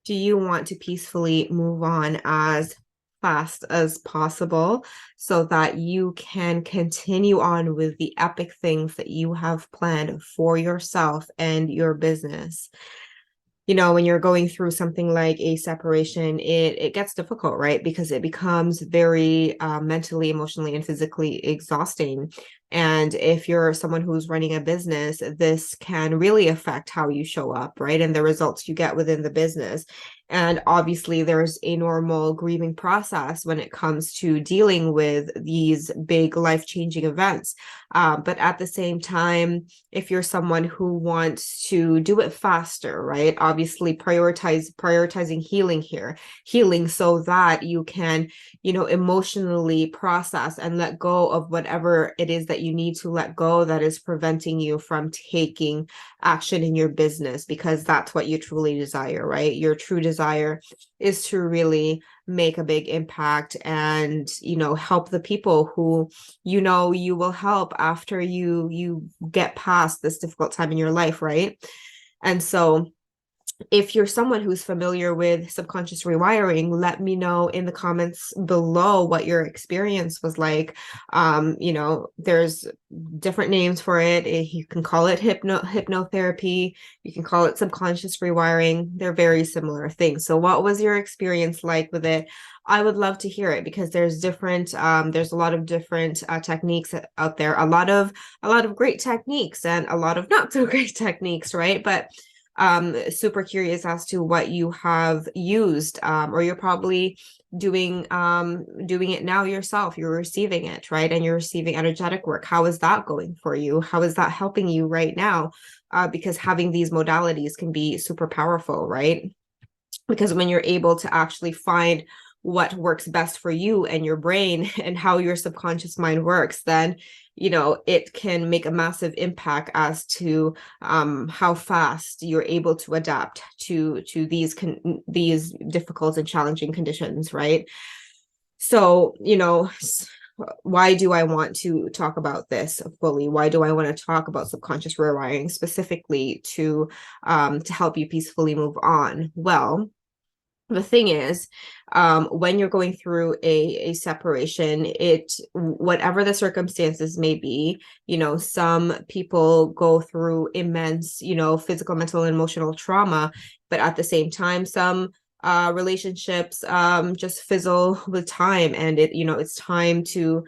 Do you want to peacefully move on as fast as possible so that you can continue on with the epic things that you have planned for yourself and your business? You know, when you're going through something like a separation, it gets difficult, right? Because it becomes very mentally, emotionally, and physically exhausting. And if you're someone who's running a business, this can really affect how you show up, right? And the results you get within the business. And obviously, there's a normal grieving process when it comes to dealing with these big life-changing events. But at the same time, if you're someone who wants to do it faster, right? Obviously prioritizing healing here, healing so that you can, emotionally process and let go of whatever it is that you need to let go that is preventing you from taking action in your business, because that's what you truly desire, right? Your true desire is to really make a big impact and, help the people who you will help after you get past this difficult time in your life, right? And so if you're someone who's familiar with subconscious rewiring, let me know in the comments below what your experience was like. There's different names for it. You can call it hypnotherapy, you can call it subconscious rewiring. They're very similar things. So what was your experience like with it? I would love to hear it, because there's a lot of different techniques out there, a lot of great techniques and a lot of not so great techniques, right? But super curious as to what you have used, or you're probably doing it now yourself. You're receiving it, right? And you're receiving energetic work. How is that going for you? How is that helping you right now? Because having these modalities can be super powerful, right? Because when you're able to actually find what works best for you and your brain and how your subconscious mind works, then it can make a massive impact as to how fast you're able to adapt to these difficult and challenging conditions, right? So, why do I want to talk about this fully? Why do I want to talk about subconscious rewiring specifically to help you peacefully move on? Well, the thing is, when you're going through a separation, whatever the circumstances may be, some people go through immense, physical, mental, and emotional trauma, but at the same time, some relationships just fizzle with time, and it's time to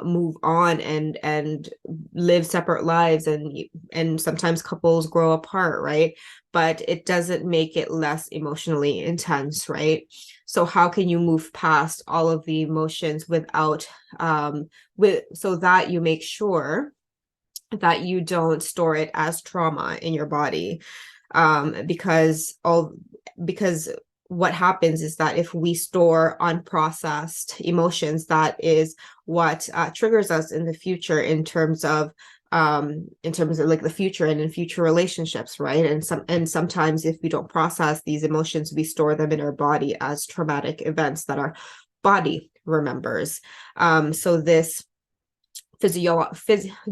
move on and live separate lives, and sometimes couples grow apart, right? But it doesn't make it less emotionally intense, right? So how can you move past all of the emotions without so that you make sure that you don't store it as trauma in your body? Because what happens is that if we store unprocessed emotions, that is what triggers us in the future, in terms of like the future and in future relationships, right? And sometimes if we don't process these emotions, we store them in our body as traumatic events that our body remembers. So this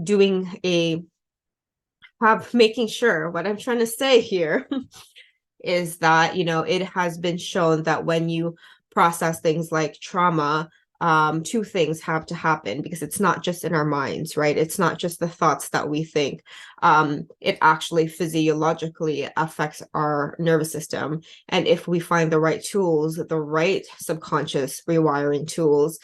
doing a making sure, what I'm trying to say here is that, it has been shown that when you process things like trauma, two things have to happen, because it's not just in our minds, right? It's not just the thoughts that we think. It actually physiologically affects our nervous system. And if we find the right tools, the right subconscious rewiring tools,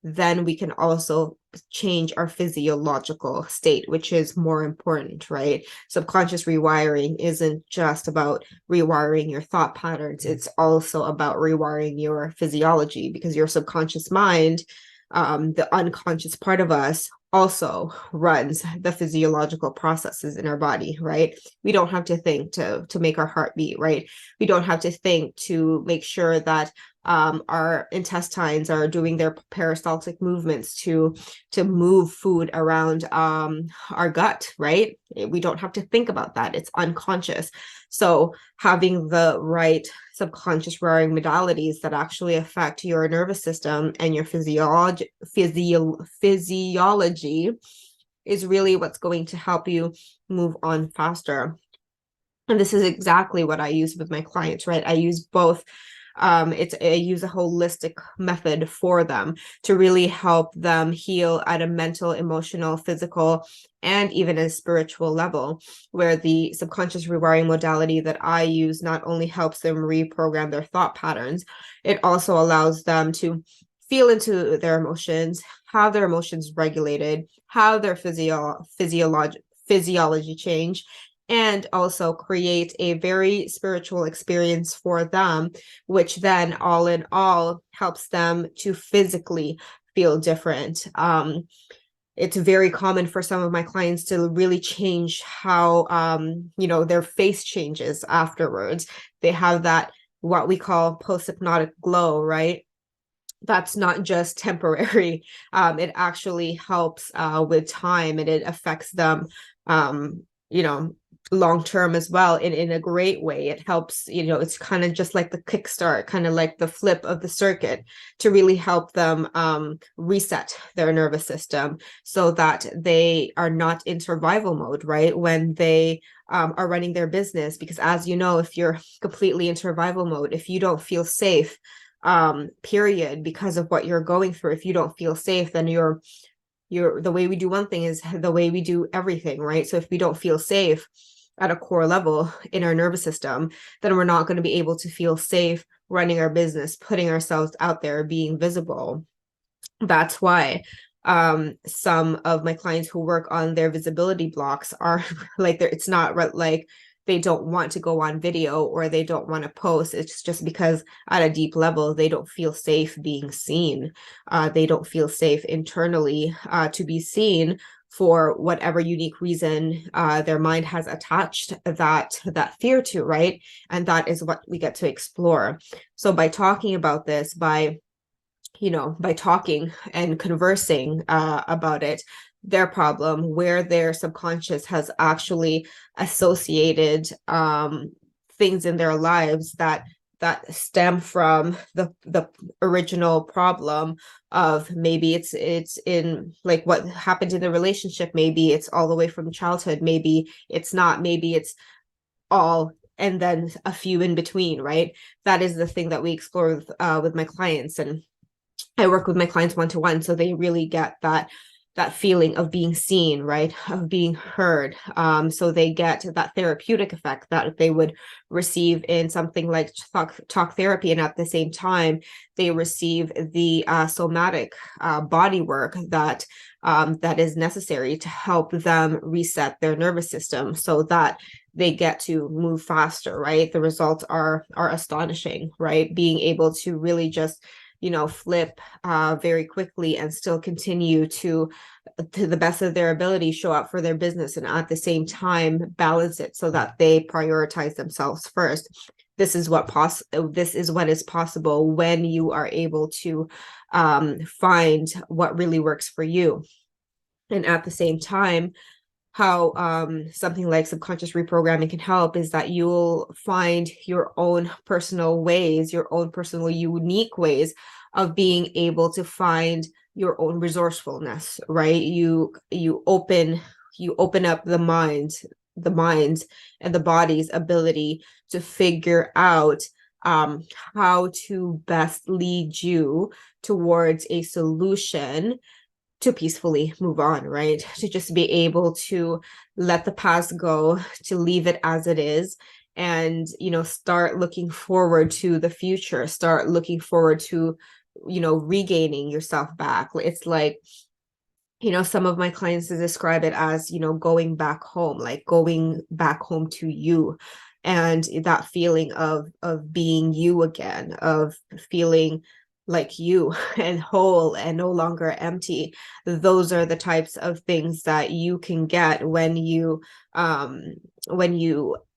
then we can also change our physiological state, which is more important, right? Subconscious rewiring isn't just about rewiring your thought patterns, it's also about rewiring your physiology, because your subconscious mind, the unconscious part of us, also runs the physiological processes in our body, right? We don't have to think to make our heart beat, right? We don't have to think to make sure that our intestines are doing their peristaltic movements to move food around our gut, right? We don't have to think about that. It's unconscious. So having the right subconscious rewiring modalities that actually affect your nervous system and your physiology is really what's going to help you move on faster. And this is exactly what I use with my clients, right? I use both. I use a holistic method for them to really help them heal at a mental, emotional, physical, and even a spiritual level, where the subconscious rewiring modality that I use not only helps them reprogram their thought patterns, it also allows them to feel into their emotions, have their emotions regulated, how their physiology change, and also create a very spiritual experience for them, which then all in all helps them to physically feel different. It's very common for some of my clients to really change how, their face changes afterwards. They have that, what we call post-hypnotic glow, right? That's not just temporary. It actually helps with time, and it affects them, um, you know, long term as well in a great way. It helps, it's kind of just like the kickstart, kind of like the flip of the circuit to really help them reset their nervous system so that they are not in survival mode, right? When they are running their business. Because as you know, if you're completely in survival mode, if you don't feel safe, period, because of what you're going through, if you don't feel safe, then you're the way we do one thing is the way we do everything, right? So if we don't feel safe at a core level in our nervous system, then we're not going to be able to feel safe running our business, putting ourselves out there, being visible. That's why some of my clients who work on their visibility blocks are like, it's not like they don't want to go on video or they don't want to post. It's just because at a deep level they don't feel safe being seen. They don't feel safe internally to be seen for whatever unique reason their mind has attached that fear to, right? And that is what we get to explore. So by talking about this, by talking and conversing about it, their problem, where their subconscious has actually associated things in their lives that stem from the original problem of, maybe it's in like what happened in the relationship, maybe it's all the way from childhood, maybe it's not, maybe it's all and then a few in between, right? That is the thing that we explore with my clients. And I work with my clients one-to-one, so they really get that feeling of being seen, right? Of being heard. So they get that therapeutic effect that they would receive in something like talk therapy. And at the same time, they receive the somatic body work that is necessary to help them reset their nervous system so that they get to move faster, right? The results are astonishing, right? Being able to really just flip very quickly and still continue to the best of their ability, show up for their business, and at the same time balance it so that they prioritize themselves first. This is what is possible when you are able to find what really works for you. And at the same time, how something like subconscious reprogramming can help is that you'll find your own personal ways, your own personal unique ways of being able to find your own resourcefulness, right? You open up the minds and the body's ability to figure out how to best lead you towards a solution to peacefully move on, right? To just be able to let the past go, to leave it as it is, and, start looking forward to the future, start looking forward to, regaining yourself back. It's like, some of my clients describe it as, going back home, like going back home to you. And that feeling of being you again, of feeling like you and whole and no longer empty. Those are the types of things that you can get when you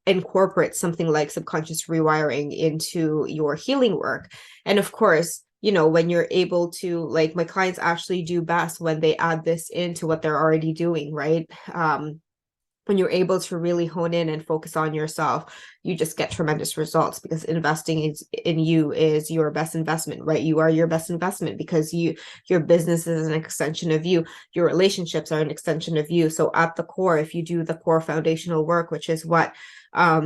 incorporate something like subconscious rewiring into your healing work. And of course, when you're able to, like, my clients actually do best when they add this into what they're already doing, right? When you're able to really hone in and focus on yourself, you just get tremendous results, because investing in you is your best investment, right? You are your best investment because your business is an extension of you. Your relationships are an extension of you. So at the core, if you do the core foundational work, which is what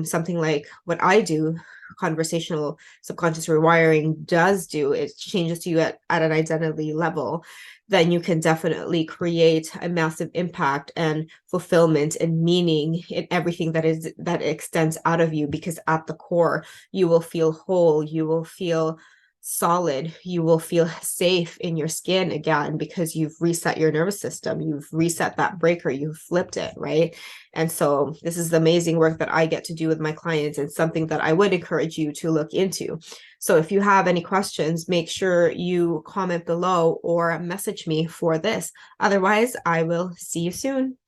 something like what I do, conversational subconscious rewiring does do, it changes you at an identity level, then you can definitely create a massive impact and fulfillment and meaning in everything that extends out of you, because at the core you will feel whole, you will feel solid, you will feel safe in your skin again, because you've reset your nervous system, you've reset that breaker, you've flipped it, right? And so this is the amazing work that I get to do with my clients, and something that I would encourage you to look into. So if you have any questions, make sure you comment below or message me for this. Otherwise, I will see you soon.